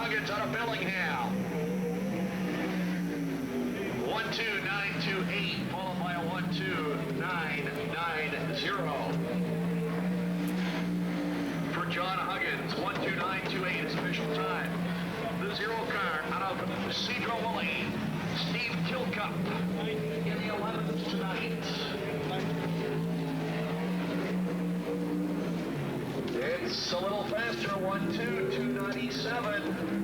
Huggins out of Bellingham. 12928, followed by a 12990. For John Huggins, 12928 is official time. The 0 car out of Cedro Woolley, Steve Kilcup in the 11th tonight. It's a little faster, 12297.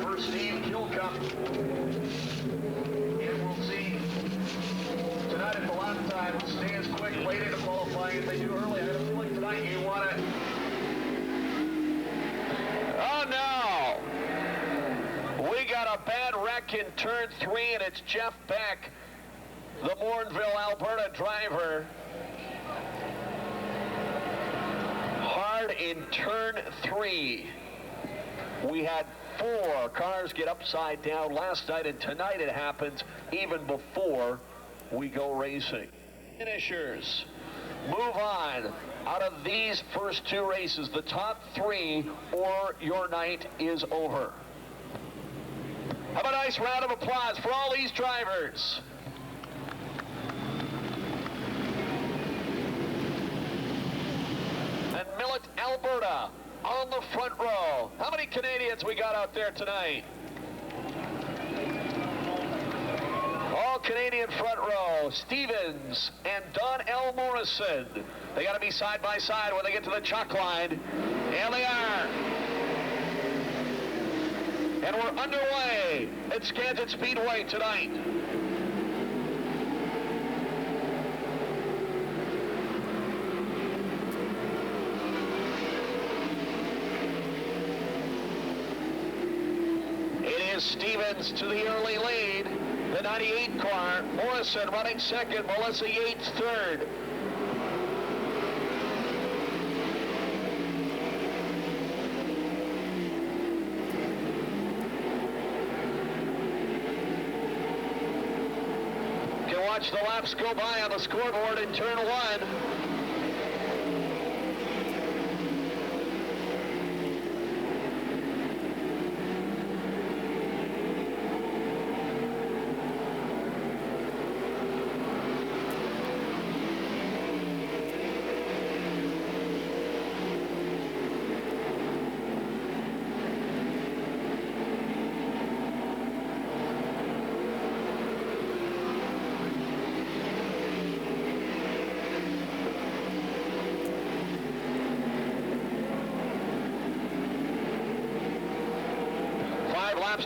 For Steve Kilcup. And we'll see tonight if the lap time stands quick late into qualifying as they do early. I have a feeling tonight you want to... Oh no! We got a bad wreck in turn 3, and it's Jeff Beck, the Morinville, Alberta driver. Hard in turn 3. We had 4 cars get upside down last night, and tonight it happens even before we go racing. Finishers move on out of these first 2 races, the top 3, or your night is over. Have a nice round of applause for all these drivers. And Millet, Alberta on the front row. How many Canadians we got out there tonight? All Canadian front row. Stevens and Don L. Morrison. They got to be side by side when they get to the chalk line. And they are. And we're underway at Skagit Speedway tonight. Stevens to the early lead, the 98 car. Morrison running second, Melissa Yates third. You can watch the laps go by on the scoreboard in turn 1.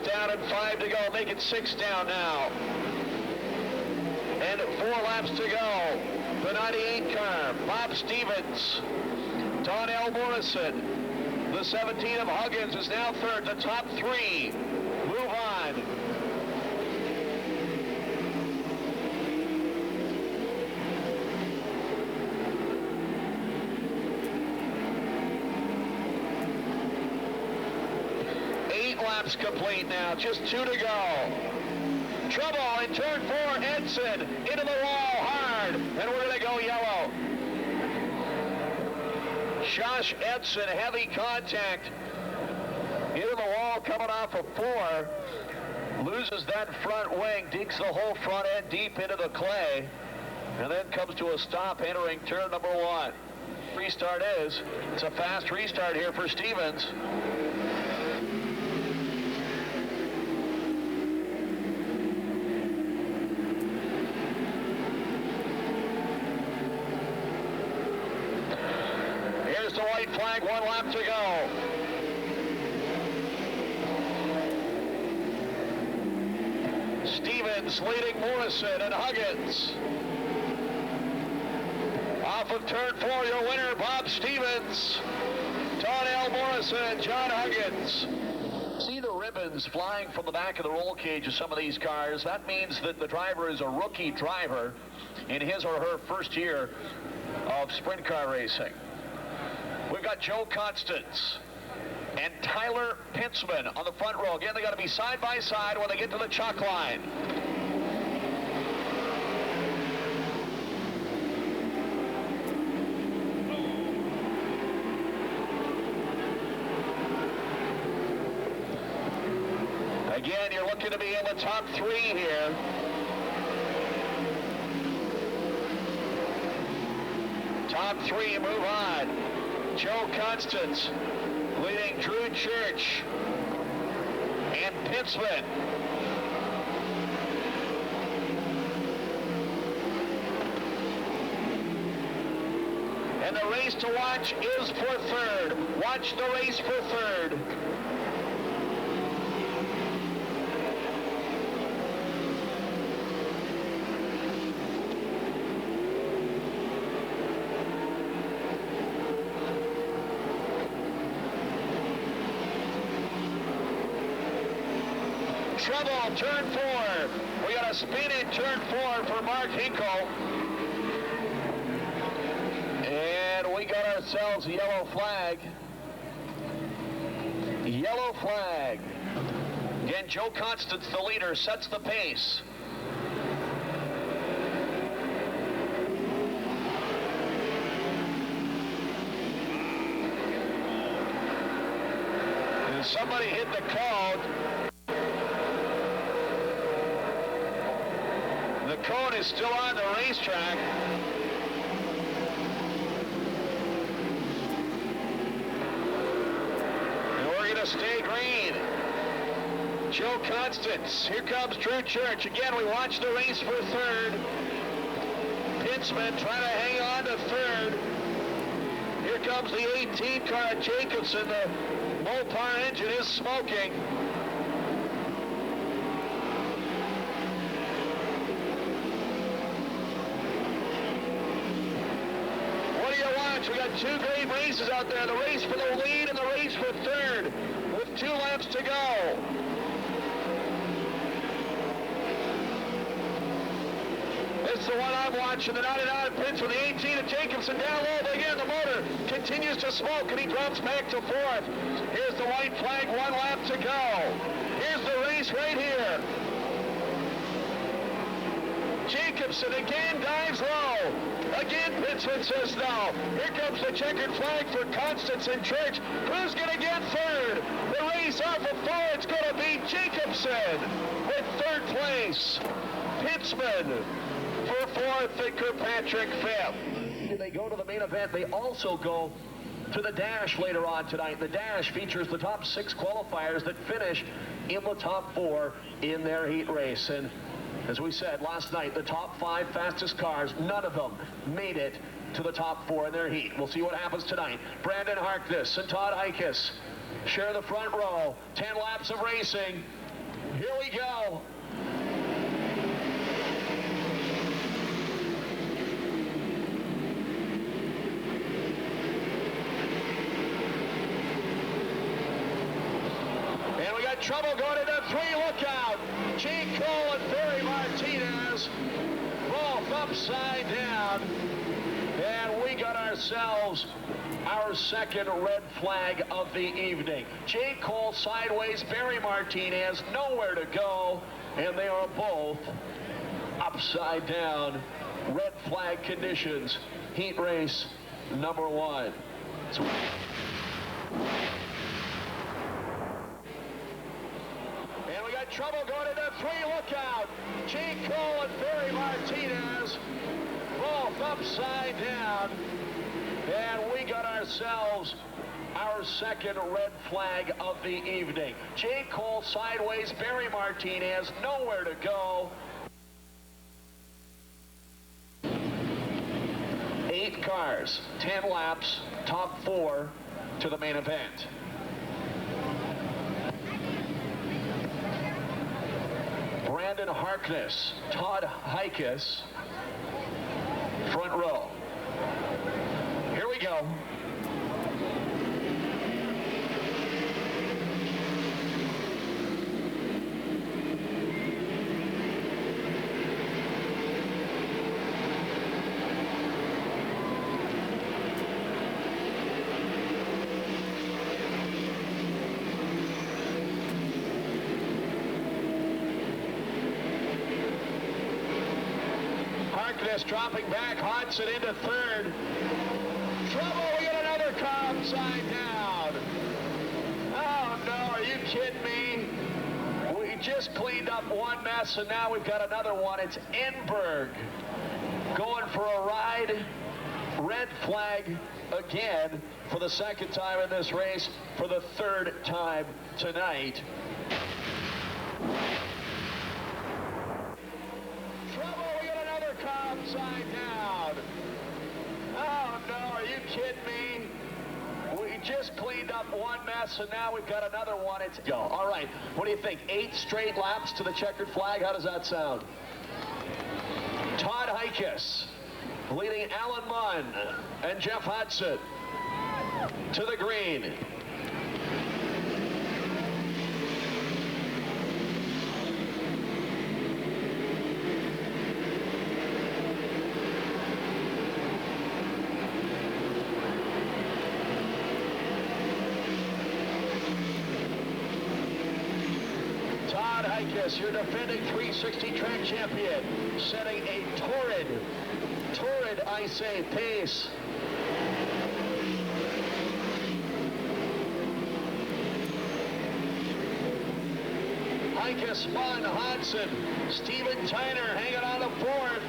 Down and 5 to go. Make it 6 down now. And 4 laps to go. The 98 car. Bob Stevens. Don L. Morrison. The 17 of Huggins is now third. The top 3 move on. Laps complete now, just 2 to go. Trouble in turn 4, Edson into the wall hard, and we're going to go yellow. Josh Edson, heavy contact into the wall coming off of 4. Loses that front wing, digs the whole front end deep into the clay, and then comes to a stop entering turn number 1. Restart is. It's a fast restart here for Stevens. The white flag, 1 lap to go. Stevens leading Morrison and Huggins. Off of turn 4, your winner, Bob Stevens, Don L. Morrison, and John Huggins. See the ribbons flying from the back of the roll cage of some of these cars. That means that the driver is a rookie driver in his or her first year of sprint car racing. We've got Joe Constance and Tyler Pintzman on the front row. Again, they got to be side by side when they get to the chalk line. Again, you're looking to be in the top 3 here. Top 3 move on. Joe Constance leading Drew Church and Pitzman. And the race to watch is for third. Watch the race for third. Trouble, turn 4. We got a spin in turn 4 for Mark Hinkle. And we got ourselves a yellow flag. Yellow flag. Again, Joe Constance, the leader, sets the pace. And somebody hit the cone. The cone is still on the racetrack. And we're going to stay green. Joe Constance. Here comes Drew Church. Again, we watch the race for third. Pitzman trying to hang on to third. Here comes the 18 car, Jacobson. The Mopar engine is smoking. We got 2 great races out there. The race for the lead and the race for third with 2 laps to go. It's the one I'm watching. The 99 pits with the 18 of Jacobson down low. But again, the motor continues to smoke and he drops back to 4th. Here's the white flag, 1 lap to go. Here's the race right here. Jacobson again dives low. Again, Pitzman says no. Here comes the checkered flag for Constance and Church. Who's going to get third? The race off of 4. It's going to be Jacobson with 3rd place. Pitzman for 4th and Kirkpatrick 5th. They go to the main event. They also go to the Dash later on tonight. The Dash features the top 6 qualifiers that finish in the top 4 in their heat race. And as we said last night, the top 5 fastest cars, none of them made it to the top 4 in their heat. We'll see what happens tonight. Brandon Harkness and Todd Heikes share the front row. 10 laps of racing. Here we go. And we got trouble going into 3. Look out. Gene Cole and Barry Martinez both upside down. And we got ourselves our 2nd red flag of the evening. Gene Cole sideways, Barry Martinez nowhere to go. And they are both upside down. Red flag conditions. Heat race number 1. And we got trouble going into 3. Look out. Gene Cole and Barry Martinez both upside down. And we got ourselves our 2nd red flag of the evening. Gene Cole sideways, Barry Martinez nowhere to go. 8 cars, 10 laps, top 4 to the main event. Brandon Harkness, Todd Heikes, front row. Here we go. Harkness dropping back, Hodson into 3rd. Trouble, we got another car upside down. Oh no, are you kidding me? We up one mess, and now we've got another one. It's Enberg going for a ride. Red flag again for the second time in this race, for the third time tonight. Trouble, we got another car upside down. Oh no, are you kidding me? We just cleaned up one mess, and now we've got another one. It's go. All right, what do you think? 8 straight laps to the checkered flag? How does that sound? Todd Heikes leading Alan Munn and Jeff Hudson to the green. Todd Heikes, your defending 360 track champion, setting a torrid, I say, pace. Heikes, Munn, Hodson, Steven Tyner hanging on the fourth.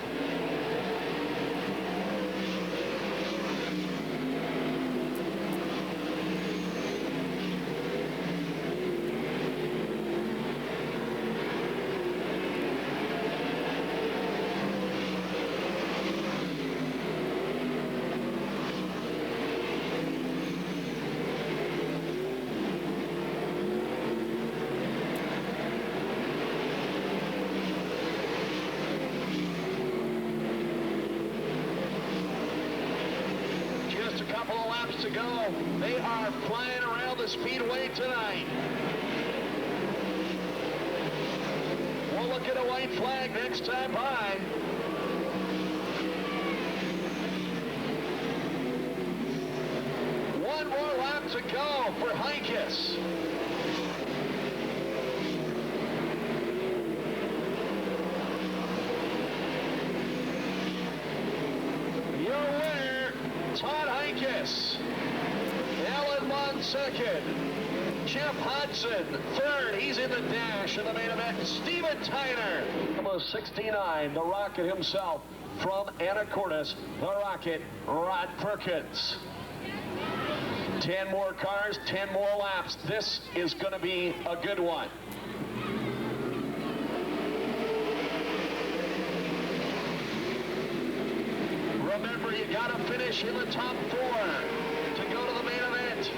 A couple of laps to go. They are flying around the speedway tonight. We'll look at a white flag next time by. One more lap to go for Heikes. Todd Heikes, Alan Munn second, Jeff Hudson third. He's in the dash in the main event. Steven Tyner, number 69, the Rocket himself from Anacortes, the Rocket, Rod Perkins. 10 more cars, 10 more laps. This is going to be a good one. Remember, you got to finish in the top 4 to go to the main event.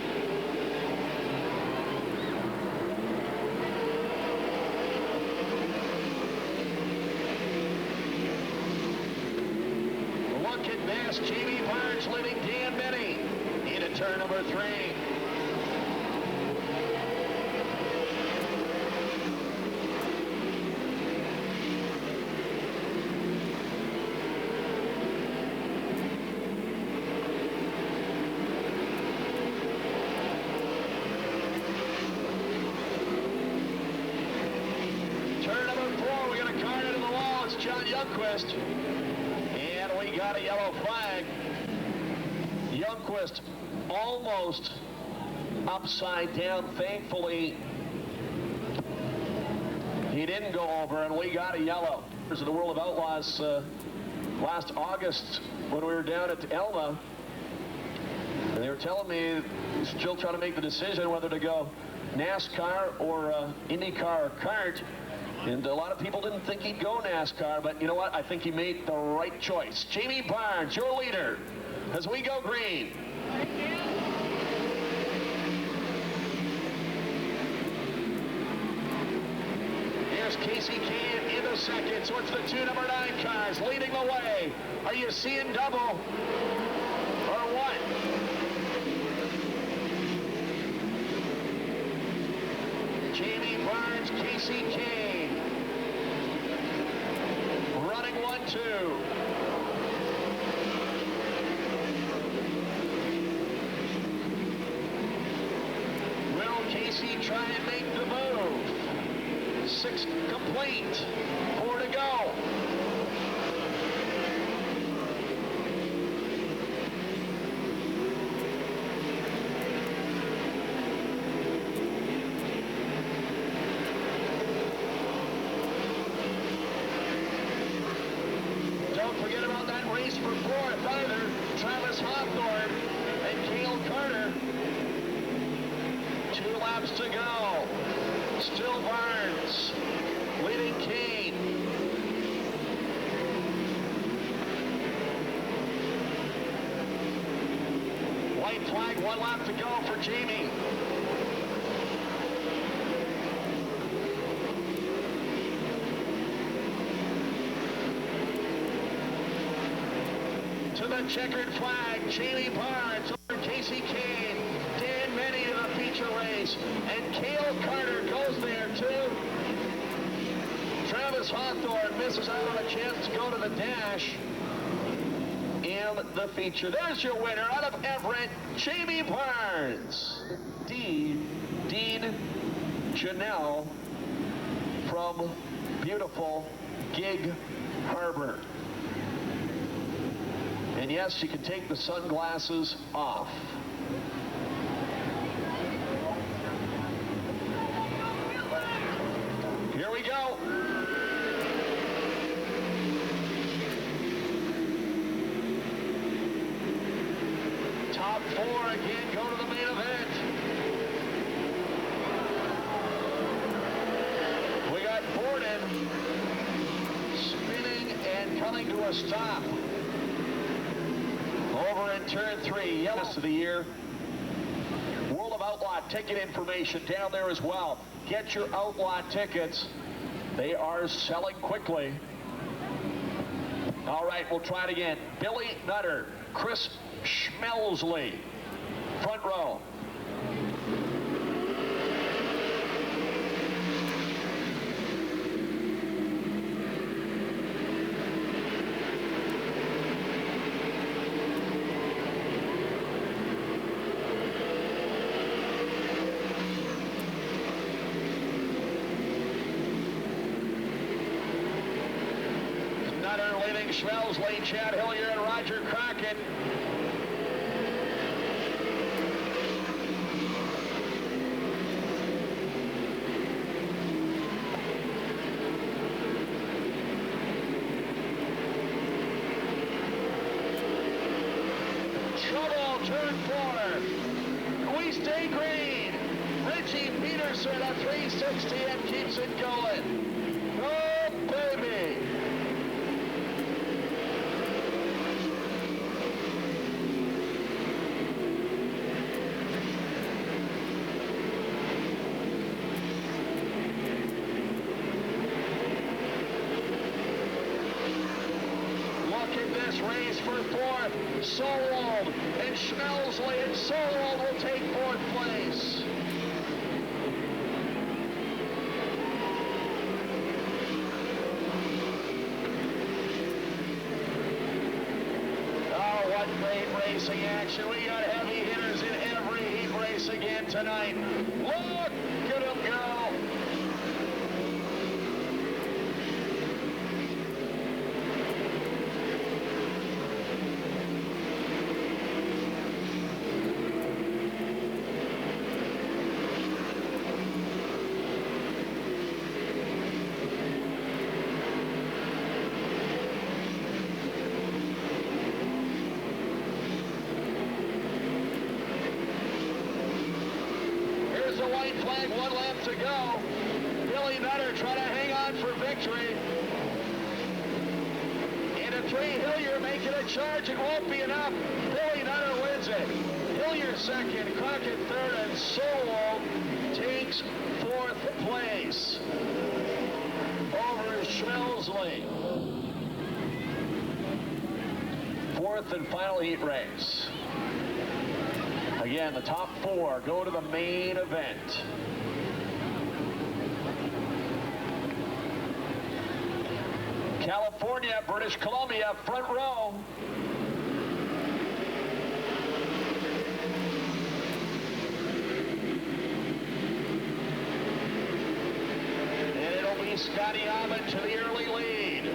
Look at this. Jamie Barnes leading Dan Benny into turn number 3. Youngquist, and we got a yellow flag. Youngquist almost upside down. Thankfully, he didn't go over, and we got a yellow. There's the World of Outlaws last August when we were down at Elma, and they were telling me still trying to make the decision whether to go NASCAR or IndyCar or kart. And a lot of people didn't think he'd go NASCAR, but you know what? I think he made the right choice. Jamie Barnes, your leader, as we go green. Here's Casey Kane in the second, so it's the 2 number 9 cars leading the way. Are you seeing double or what? Jamie Barnes, Casey Kane. Running 1-2. Will Casey try and make the move? 6 complete. 4 to go. laps to go. Still Barnes leading Kane. White flag, 1 lap to go for Jamie. To the checkered flag, Jamie Barnes over Casey Kane. Dan Menny in the feature race. And Cale Carter goes there too. Travis Hawthorne misses out on a chance to go to the dash in the feature. There's your winner out of Everett, Jamie Barnes. Dean Janelle from beautiful Gig Harbor. And yes, you can take the sunglasses off. Here we go. Top 4 again go to the main event. We got Borden spinning and coming to a stop. Over in turn 3, yellows of the year. World of Outlaw ticket information down there as well. Get your Outlaw tickets. They are selling quickly. All right, we'll try it again. Billy Nutter, Chris Schmelsley, front row. Schmelsley, Chad Hillier, and Roger Crockett. Trouble, turn 4. We stay green. Richie Peterson at 360 and keeps it going. Oh, baby. Race for 4th, Solwald and Schmelsley, and Solwald will take 4th place. Oh, what great racing action. We got heavy hitters in every heat race again tonight. Look at them go. White flag, 1 lap to go. Billy Nutter trying to hang on for victory. Into 3, Hillier making a charge. It won't be enough. Billy Nutter wins it. Hillier 2nd, Crockett 3rd, and Solwald takes 4th place over Schmelsley. 4th and final heat race. Again, the top 4 go to the main event. California, British Columbia, front row. And it'll be Scotty Abbott to the early lead.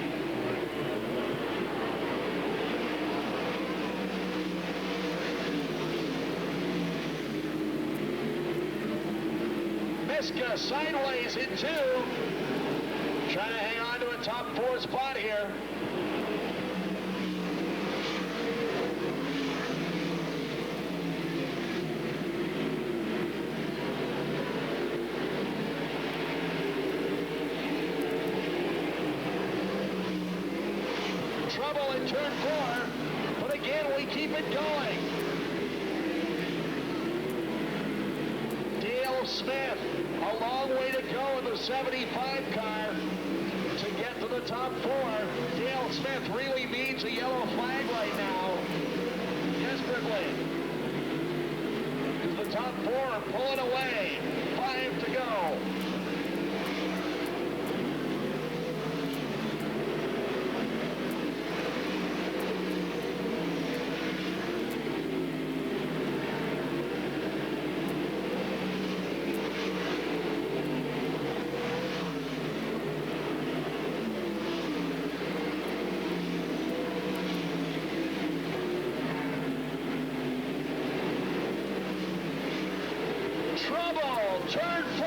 Miska sideways in 2. Trying to hang on to a top 4 spot here. trouble in turn 4, but again, we keep it going. Dale Smith, a long way to go in the 75 car to get to the top 4. Dale Smith really needs a yellow flag right now, desperately. Because the top 4 are pulling away. 5 to go. Trouble, turn 4.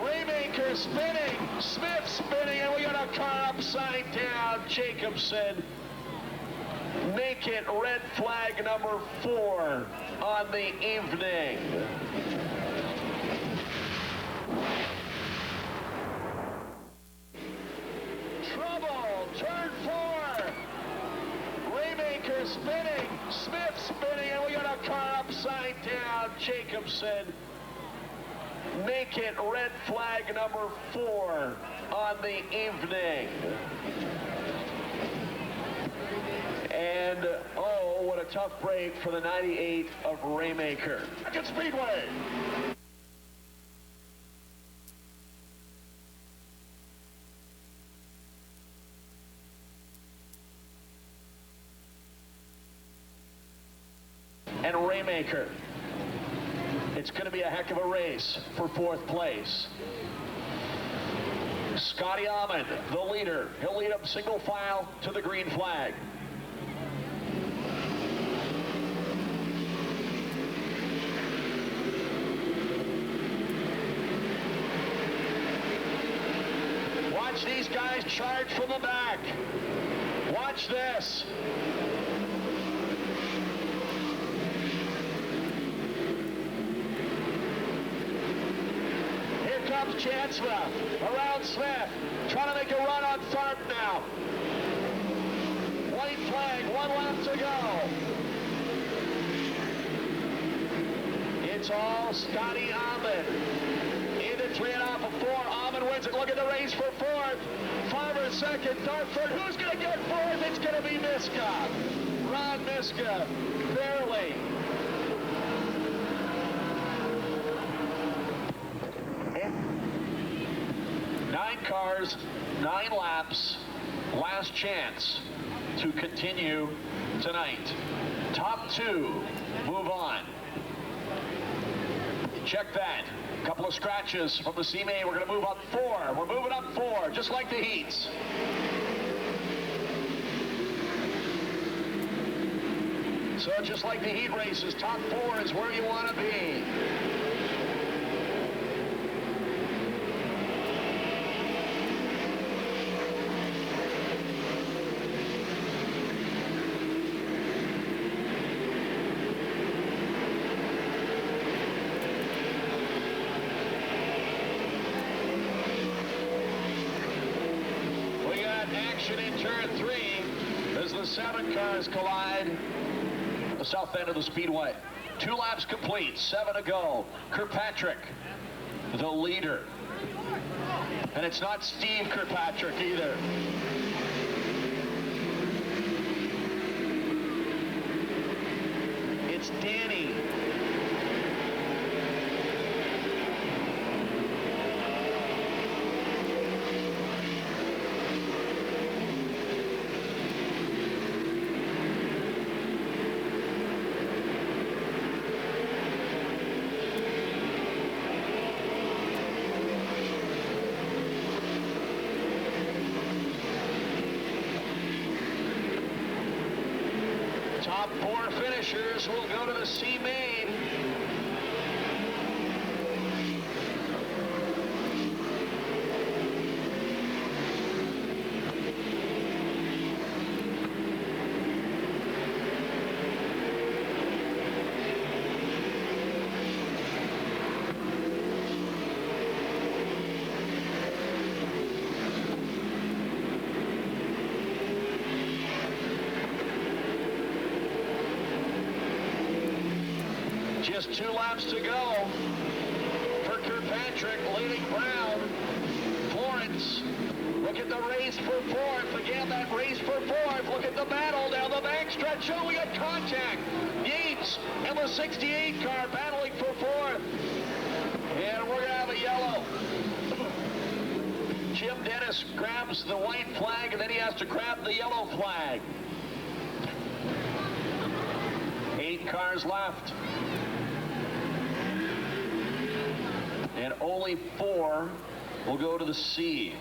Raymaker spinning, Smith spinning, and we got a car upside down. Jacobson make it red flag number 4 on the evening. Trouble, turn 4. Raymaker spinning, Smith spinning, and we got a car upside down. Jacobson make it red flag number 4 on the evening. And oh, what a tough break for the 98 of Raymaker. Skagit Speedway. And Raymaker. It's going to be a heck of a race for 4th place. Scotty Ahmed, the leader. He'll lead up single file to the green flag. Watch these guys charge from the back. Watch this. Chancellor around Smith, trying to make a run on Tharp now. White flag, 1 lap to go. It's all Scotty Ahmed. Into 3.5 of 4. Ahmed wins it. Look at the race for 4th. Farmer 2nd. Dartford. Who's going to get 4th? It's going to be Miska. Ron Miska. Barely. Cars, 9 laps, last chance to continue tonight. Top 2 move on. Check that. A couple of scratches from the C-Main. We're going to move up 4. We're moving up 4, just like the heats. So just like the heat races, top 4 is where you want to be. In turn 3 as the 7 cars collide the south end of the speedway. 2 laps complete, 7 to go. Kirkpatrick, the leader. And it's not Steve Kirkpatrick either. It's Danny. Top 4 finishers will go to the C-Main. Just 2 laps to go for Kirkpatrick, leading Brown. Florence, look at the race for 4th. Again, that race for 4th. Look at the battle down the backstretch. Oh, we got contact. Yates and the 68 car battling for 4th. And we're going to have a yellow. Jim Dennis grabs the white flag, and then he has to grab the yellow flag. 8 cars left. And only 4 will go to the C.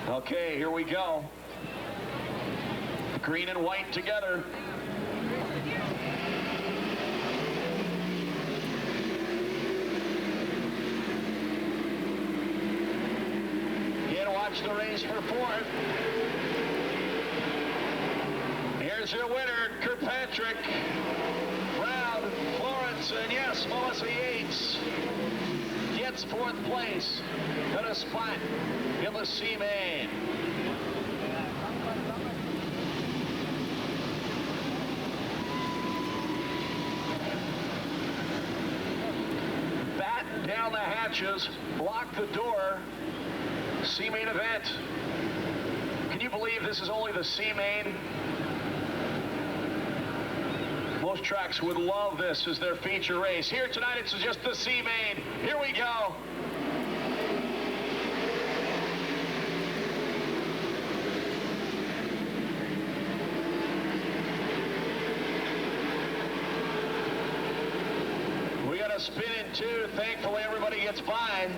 Okay, here we go. Green and white together. Again, watch the race for 4th. Here's your winner, Kirkpatrick, Brown, Florence, and yes, Melissa Yates gets 4th place and a spot in the C main. Batten down the hatches, lock the door. C main event. Can you believe this is only the C main? Most tracks would love this as their feature race. Here tonight, it's just the C main. Here we go. We got a spin in 2. Thankfully, everybody gets by.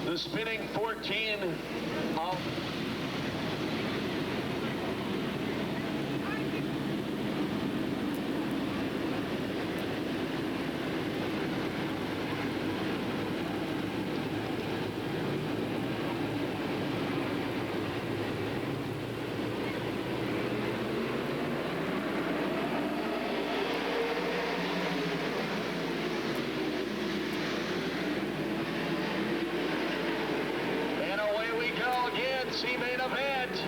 The spinning 14 of C main event.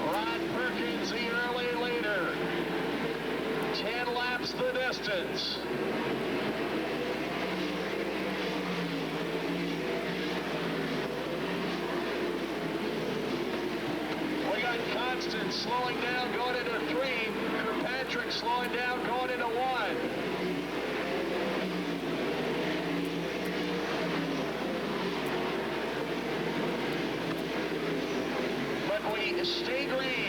Ron Perkins, the early leader. 10 laps the distance. We got Constant slowing down going into 3. Kirkpatrick slowing down going into 1. But we stay green.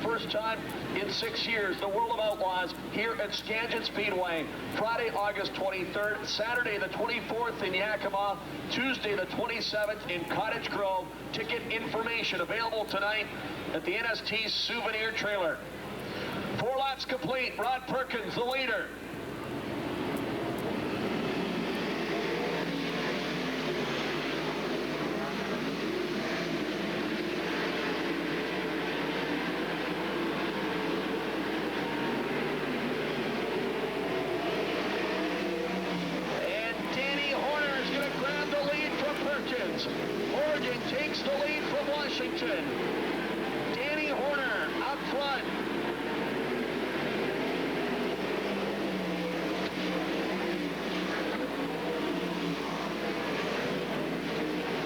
First time in 6 years, the World of Outlaws here at Skagit Speedway. Friday, August 23rd, Saturday the 24th in Yakima, Tuesday the 27th in Cottage Grove. Ticket information available tonight at the NST souvenir trailer. 4 laps complete. Rod Perkins, the leader. Oregon takes the lead from Washington. Danny Horner up front.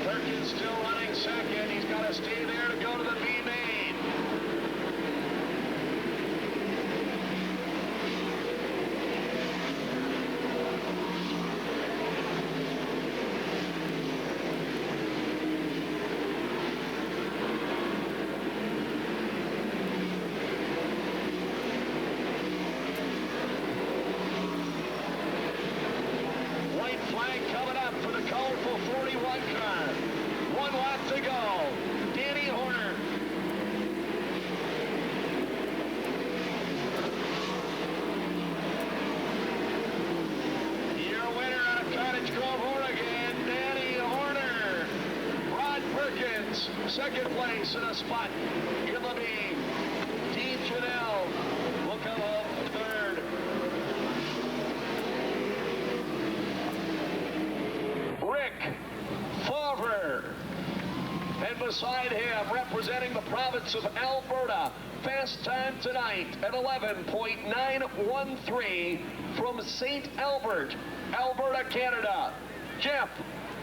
Perkins still running second. He's got to stay there to go to the B main. Flag coming up for the colorful 41 car. 1 lap to go. Danny Horner Second place in a spot in the B. Dean Janelle will come home third. Rick Favre. And beside him, representing the province of Alberta, fast time tonight at 11.913 from St. Albert, Alberta, Canada, Jeff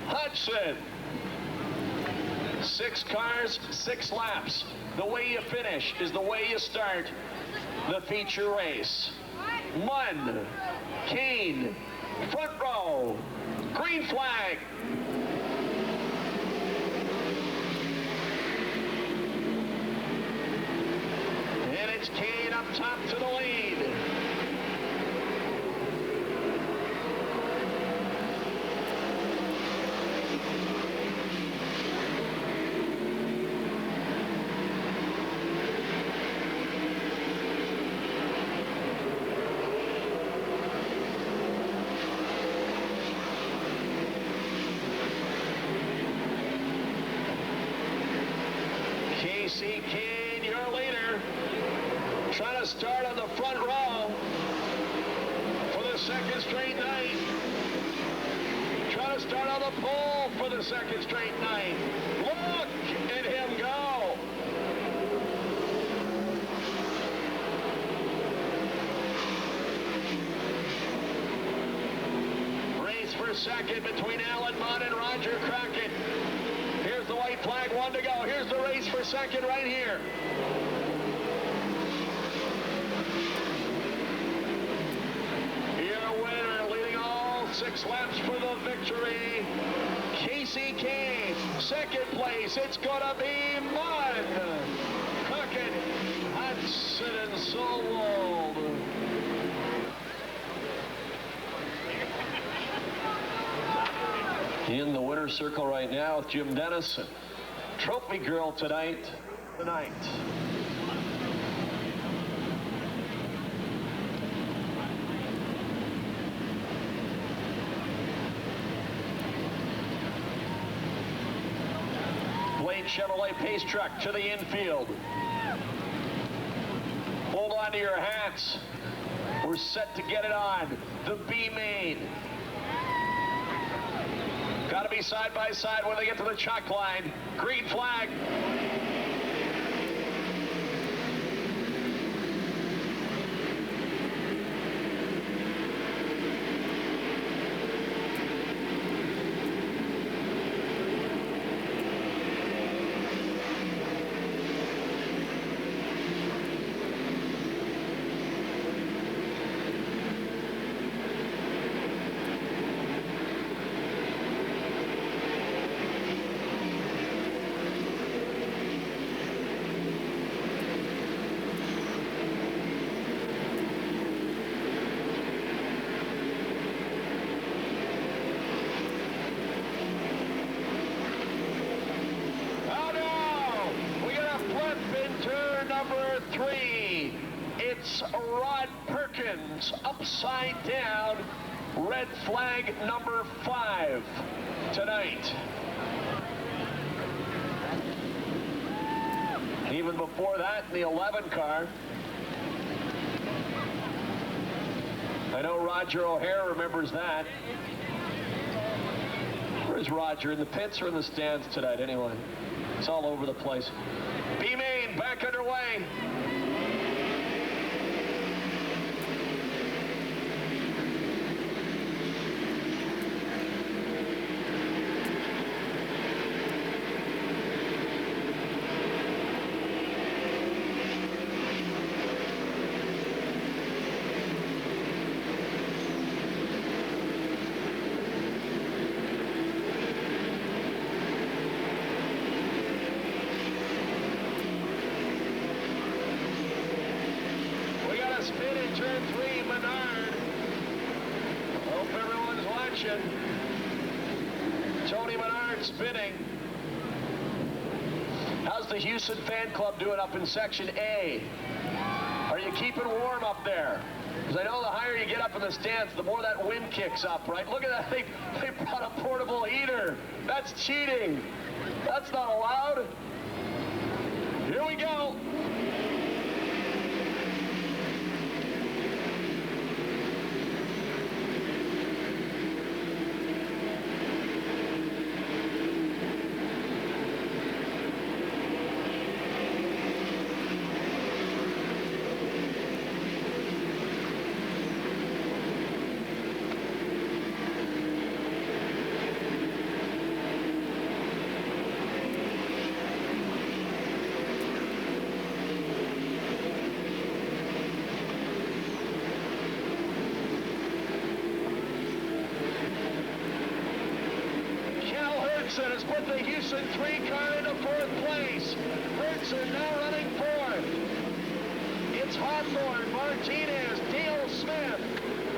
Hudson. 6 cars, 6 laps. The way you finish is the way you start the feature race. Munn, Kane, front row, green flag. And it's Kane up top to the lead. Casey Kane, your leader, trying to start on the front row for the second straight night. Trying to start on the pole for the second straight night. Look at him go. Race for second between Alan Munn and Roger Crockett. Here's the white flag, 1 to go. Here's the race for second right here. Your winner, leading all 6 laps for the victory, Casey Kane. Second place, it's gonna be Munn, Crockett, Hudson, and Solwald. In the winner's circle right now with Jim Dennison. Trophy girl tonight. Blade Chevrolet Pace Truck to the infield. Hold on to your hats. We're set to get it on. The B main. Got to be side by side when they get to the chalk line. Green flag. Number 3, it's Rod Perkins, upside down, red flag number 5 tonight. Even before that, in the 11 car, I know Roger O'Hare remembers that. Where's Roger? In the pits or in the stands tonight anyway? It's all over the place. B-Main back underway. Spin in turn 3, Menard. Hope everyone's watching. Tony Menard spinning. How's the Houston fan club doing up in Section A? Are you keeping warm up there? Because I know the higher you get up in the stands, the more that wind kicks up, right? Look at that. They brought a portable heater. That's cheating. That's not allowed. Here we go. Has put the Houston 3 car into 4th place. Hertzen now running 4th. It's Hawthorne, Martinez, Dale Smith,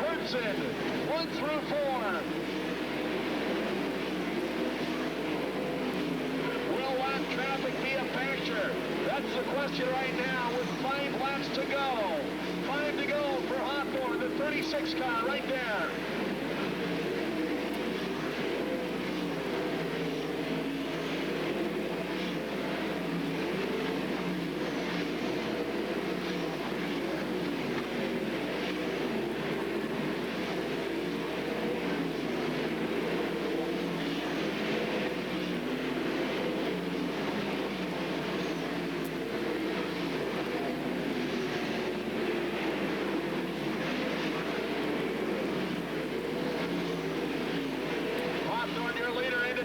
Hertzen, 1 through 4. Will lap traffic be a factor? That's the question right now with 5 laps to go. 5 to go for Hawthorne, the 36 car right there.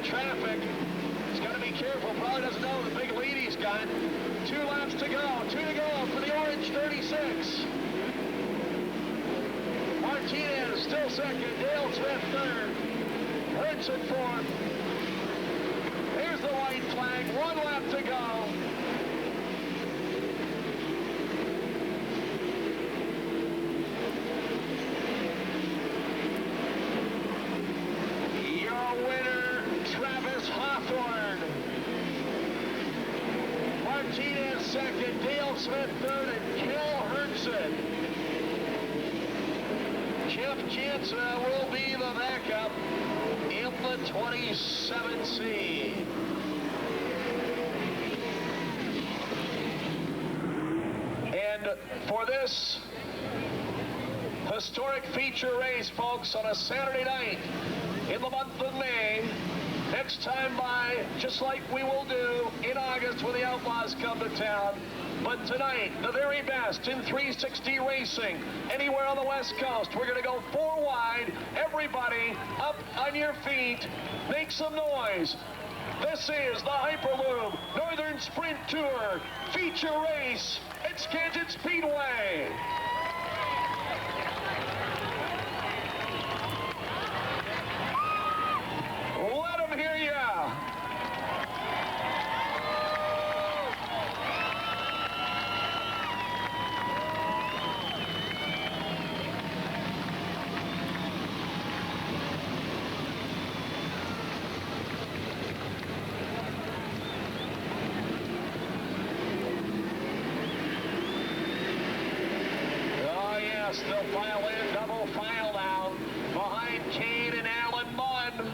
Traffic. He's got to be careful. Probably doesn't know the big lead he's got. 2 laps to go. 2 to go for the orange 36. Martinez still second. Dale Smith third. Hertzen fourth. Here's the white flag. 1 lap to go. Martinez second, Dale Smith third, and Kel Hertzen. Jeff Jansen will be the backup in the 27C. And for this historic feature race, folks, on a Saturday night in the month of May, next time by, just like we will do in August when the Outlaws come to town. But tonight, the very best in 360 racing, anywhere on the West Coast. We're going to go 4 wide. Everybody up on your feet. Make some noise. This is the Hyperloop Northern Sprint Tour feature race at Skagit Speedway. Hear ya. Oh yes, they'll file in, double file now behind Kane and Alan Munn.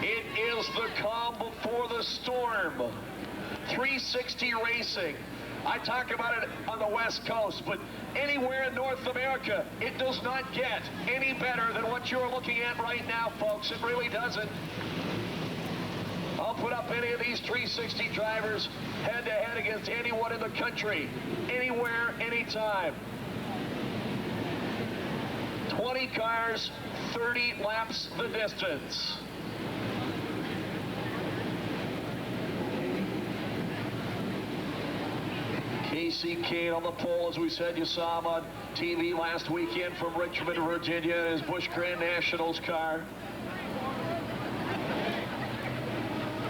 It is the calm before the storm. 360 racing. I talk about it on the West Coast, but anywhere in North America, it does not get any better than what you're looking at right now, folks. It really doesn't. I'll put up any of these 360 drivers head-to-head against anyone in the country, anywhere, anytime. 20 cars, 30 laps the distance. Casey Kane on the pole, as we said. You saw him on TV last weekend from Richmond, Virginia, in his Busch Grand Nationals car.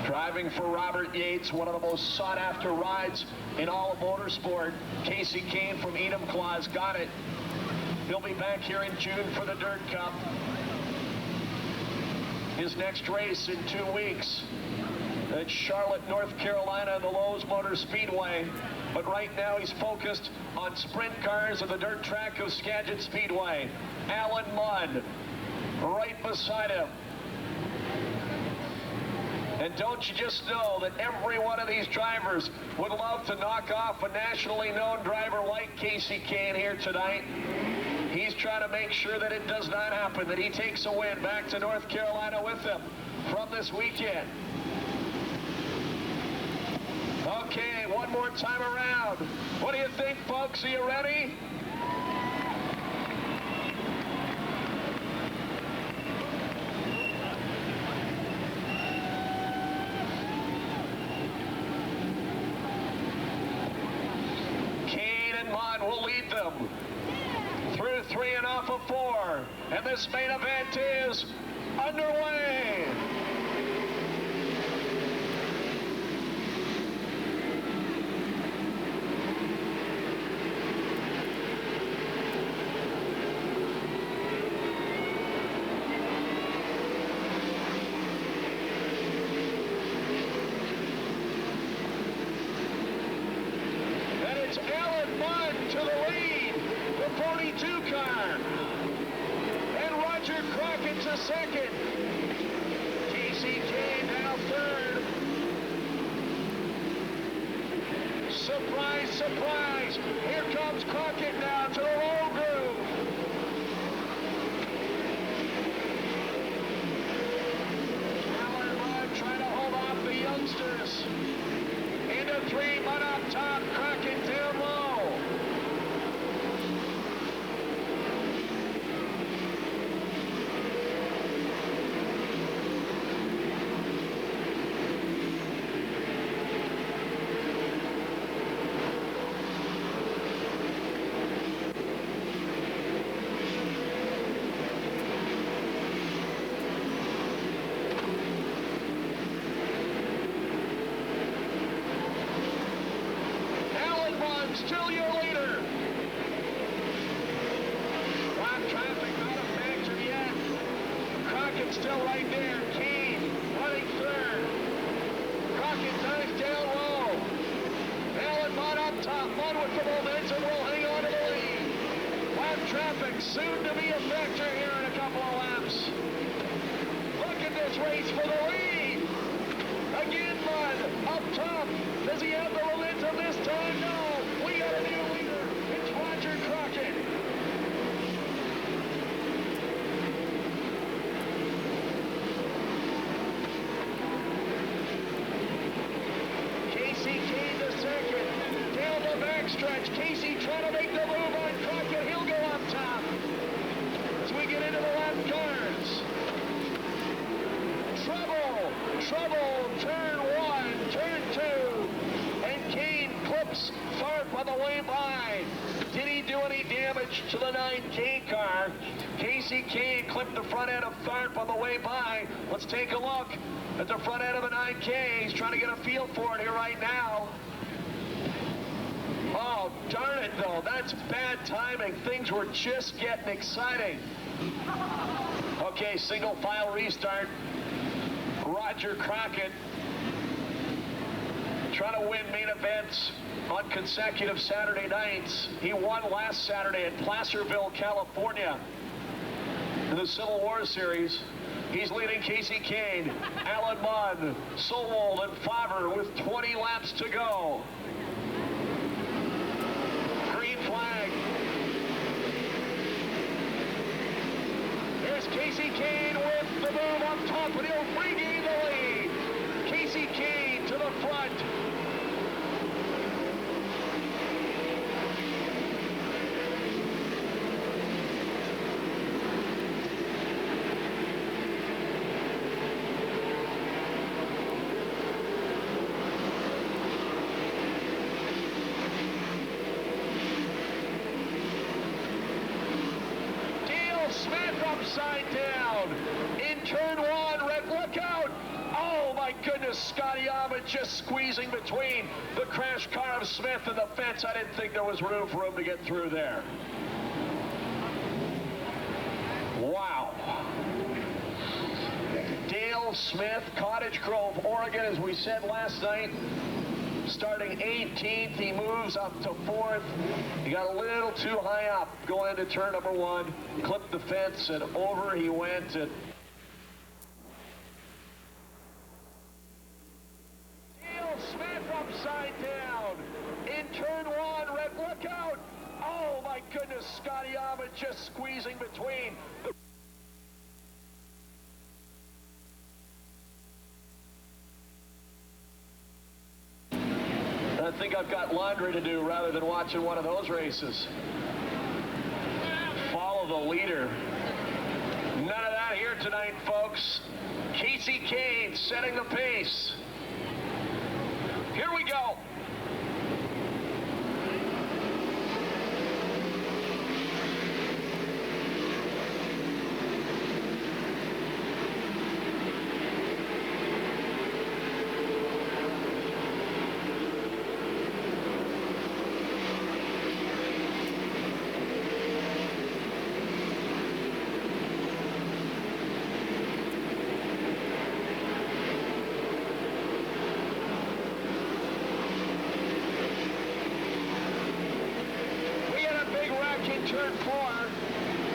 Driving for Robert Yates, one of the most sought-after rides in all of motorsport. Casey Kane from Enumclaw's got it. He'll be back here in June for the Dirt Cup. His next race in 2 weeks at Charlotte, North Carolina, the Lowe's Motor Speedway. But right now he's focused on sprint cars at the dirt track of Skagit Speedway. Alan Munn right beside him. And don't you just know that every one of these drivers would love to knock off a nationally known driver like Kasey Kahne here tonight. He's trying to make sure that it does not happen, that he takes a win back to North Carolina with them from this weekend. Okay, one more time around. What do you think, folks? Are you ready? Will lead them through 3 and off of 4, and this main event is underway. To the lead, the 42 car, and Roger Crockett's a second. Kasey Kahne now third. Surprise, surprise, here comes Crockett now to the low groove. Alan Rudd trying to hold off the youngsters. Into 3, Mudd up top, Crockett down low. Still your leader. Black traffic not a factor yet. Crockett still right there. Kahne running third. Crockett dives down low. Alan Mudd up top. Mudd with the momentum will hang on to the lead. Black traffic soon to be a factor here in a couple of laps. Look at this race for the lead. Again, Mudd up top. Does he have the momentum this time? No. We got a new leader. It's Roger Crockett. Kasey Kahne the second. Down the backstretch. Kasey trying to make the move on Crockett. He'll go up top. As we get into the lap cars. Trouble. Turn 1, turn 2. And Kahne clips Tharp on the way by. Did he do any damage to the 9K car? Kasey Kahne clipped the front end of Tharp on the way by. Let's take a look at the front end of a 9K. He's trying to get a feel for it here right now. Oh, darn it, though. That's bad timing. Things were just getting exciting. Okay, single file restart. Roger Crockett trying to win main events on consecutive Saturday nights. He won last Saturday at Placerville, California in the Civil War Series. He's leading Kasey Kahne, Alan Mudd, Sowold, and Favre with 20 laps to go. Green flag. There's Kasey Kahne with the move up top, and he'll regain the lead. Kasey Kahne to the front. Smith upside down in turn 1. Red, look out! Oh my goodness, Scotty Ahmed just squeezing between the crash car of Smith and the fence. I didn't think there was room for him to get through there. Wow. Dale Smith, Cottage Grove, Oregon, as we said last night. Starting 18th, he moves up to 4th. He got a little too high up going into turn number 1, clipped the fence, and over he went. with Scotty Ahmed just squeezing between. I think I've got laundry to do rather than watching one of those races. Follow the leader. None of that here tonight, folks. Casey Kane setting the pace. Here we go. Turn 4,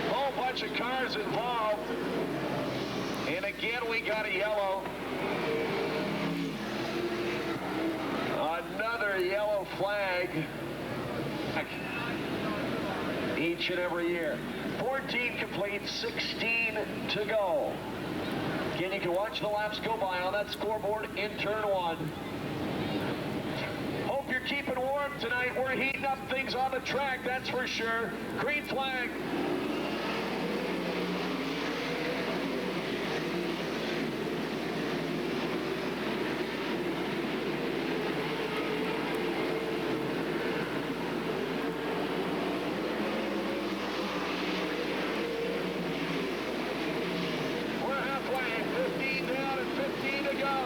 whole bunch of cars involved, and again we got a yellow. Another yellow flag each and every year. 14 complete, 16 to go. Again, you can watch the laps go by on that scoreboard in turn 1. You're keeping warm tonight. We're heating up things on the track, that's for sure. Green flag. We're halfway, 15 down and 15 to go.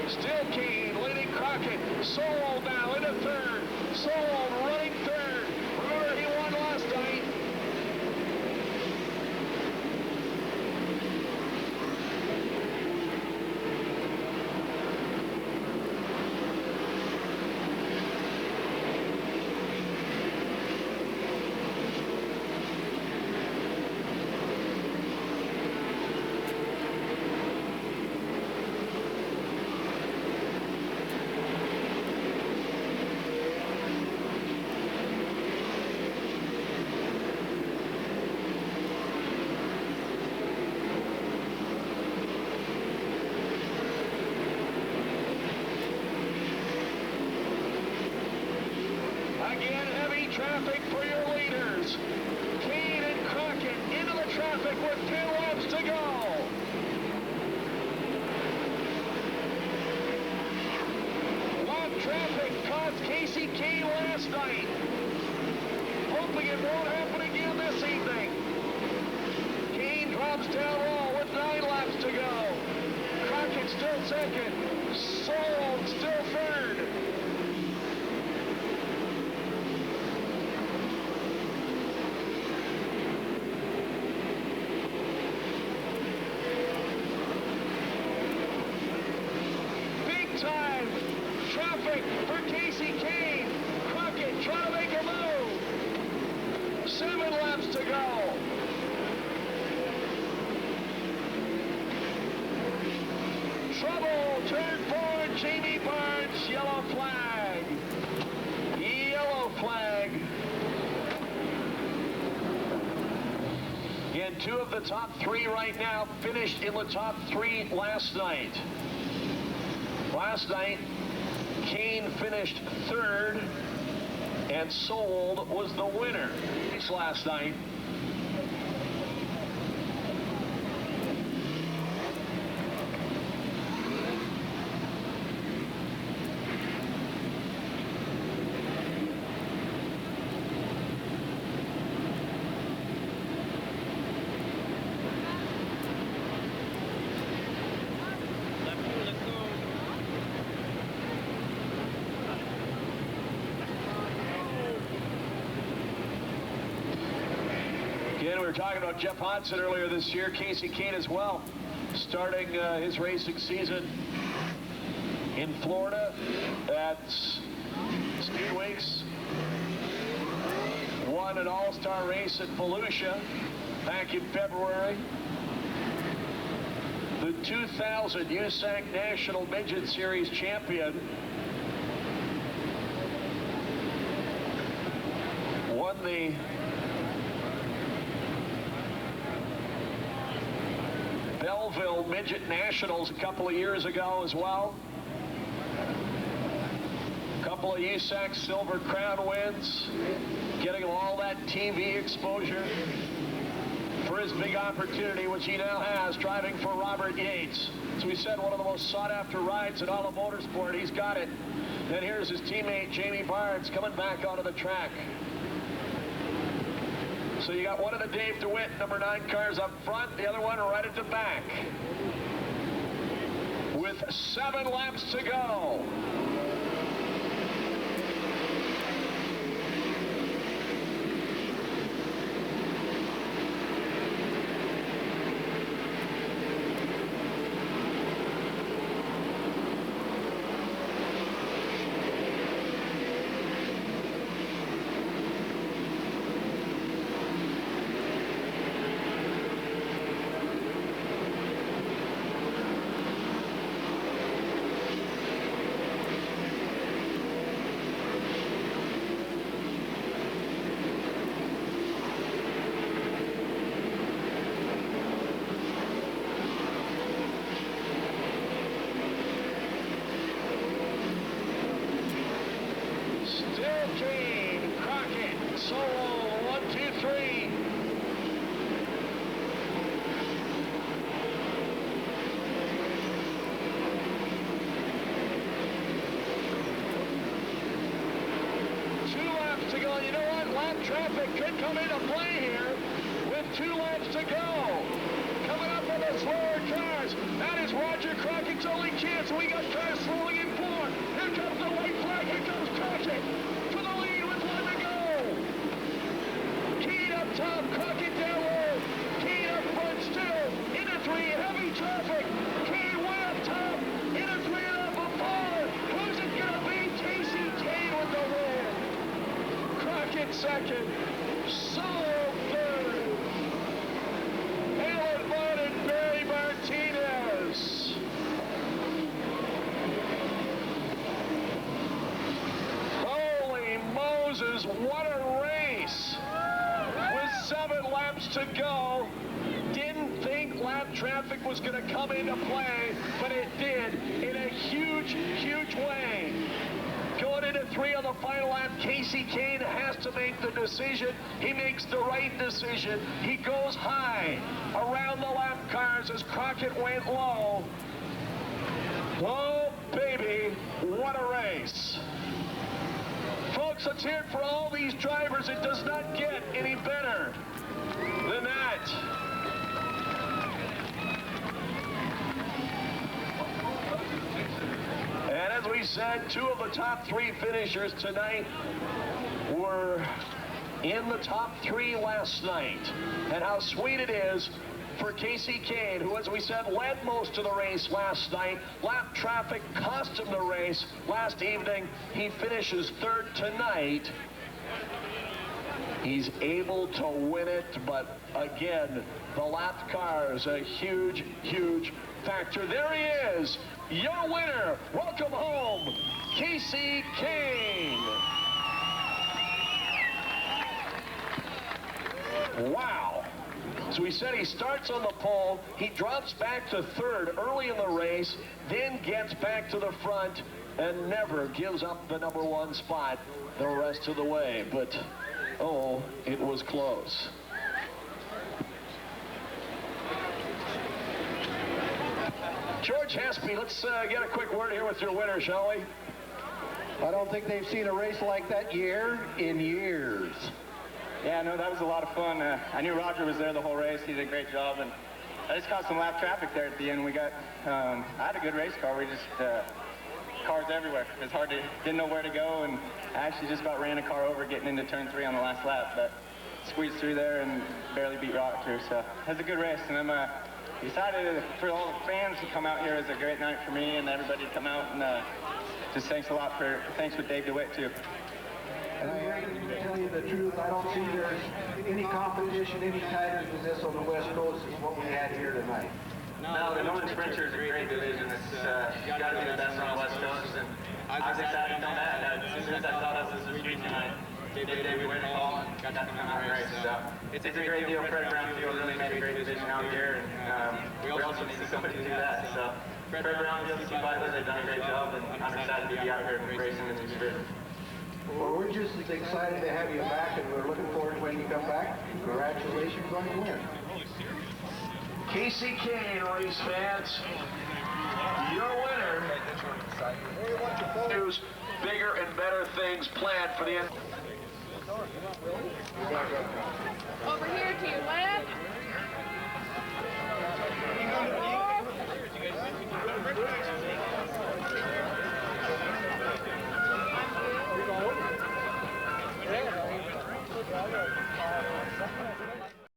Still Kane leading Crockett. Sowell now into third. Sowell running third. Remember, he won last night. Again, heavy traffic for your leaders. Kane and Crockett into the traffic with 10 laps to go. Lap traffic caught Casey Kane last night. Hoping it won't happen again this evening. Kane drops down low with 9 laps to go. Crockett still second. Sowell still third. Time. Traffic for Casey Kane. Crockett trying to make a move. 7 laps to go. Trouble. Turn 4. Jamie Barnes. Yellow flag. Yellow flag. And 2 of the top 3 right now finished in the top 3 last night. Last night, Kane finished 3rd, and Sowell was the winner last night. Again, we were talking about Jeff Hodson earlier this year. Casey Kane as well, starting his racing season in Florida at Speedways. Won an all-star race at Volusia back in February. The 2000 USAC National Midget Series champion. Won won the Belleville Midget Nationals a couple of years ago as well. A couple of USAC Silver Crown wins, getting all that TV exposure for his big opportunity, which he now has, driving for Robert Yates. As we said, one of the most sought-after rides in all of motorsport. He's got it. And here's his teammate, Jamie Barnes, coming back onto the track. So you got one of the Dave DeWitt number 9 cars up front, the other one right at the back. With 7 laps to go. Traffic could come into play here with 2 laps to go. Coming up on the slower cars. That is Roger Crockett's only chance. We got cars slowing in 4. Here comes the white flag. Here comes Crockett for the lead with 1 to go. Keen up top, Crockett down low. Keen up front still. Into 3, heavy traffic. Keen way up top. Into 3 and up a 4. Who's it gonna be? Casey Kane with the win. Crockett second, Solo third, Alan Vaughn and Barry Martinez. Holy Moses, what a race! With 7 laps to go, didn't think lap traffic was going to come into play, but it did in a huge, huge way. Going into 3 on the final lap, Casey Kane has to make the decision. He makes the right decision. He goes high around the lap cars as Crockett went low. Oh, baby, what a race. Folks, let's hear it for all these drivers. It does not get any better than that. And as we said, 2 of the top 3 finishers tonight were in the top 3 last night. And how sweet it is for Casey Kane, who, as we said, led most of the race last night. Lap traffic cost him the race last evening. He finishes 3rd tonight. He's able to win it, but again, the lap cars, a huge, huge factor. There he is, your winner. Welcome home, Casey Kane. Wow. So we said he starts on the pole, he drops back to 3rd early in the race, then gets back to the front and never gives up the number 1 spot the rest of the way. But oh, it was close. George Hespy, let's get a quick word here with your winner, shall we? I don't think they've seen a race like that in years. Yeah, no, that was a lot of fun. I knew Roger was there the whole race. He did a great job, and I just caught some lap traffic there at the end. We got, I had a good race car. We just, cars everywhere. It was hard to, didn't know where to go, and I actually just about ran a car over getting into turn 3 on the last lap, but squeezed through there and barely beat Roger. So it was a good race, and I'm excited for all the fans to come out here. It was a great night for me and everybody to come out, and just thanks with Dave DeWitt too. And I to tell you the truth, I don't see there's any competition any tighter than this on the West Coast is what we had here tonight. No, the Northern Sprinter is a great division. It's you got to be the best on the West Coast, and I was excited to come back. As soon as I thought I was this week tonight, day we went fall and got to come out and race. So it's a great deal. Fred Brownfield really made a great decision out here, and we also need somebody to do that. So Fred Brownfield, CC Butler, they've done a great job, and I'm excited to be out here racing in the new division. Well, we're just as excited to have you back, and we're looking forward to when you come back. Congratulations on your win. Casey Kane, race fans, your winner. There's bigger and better things planned for the end. Over here to your left.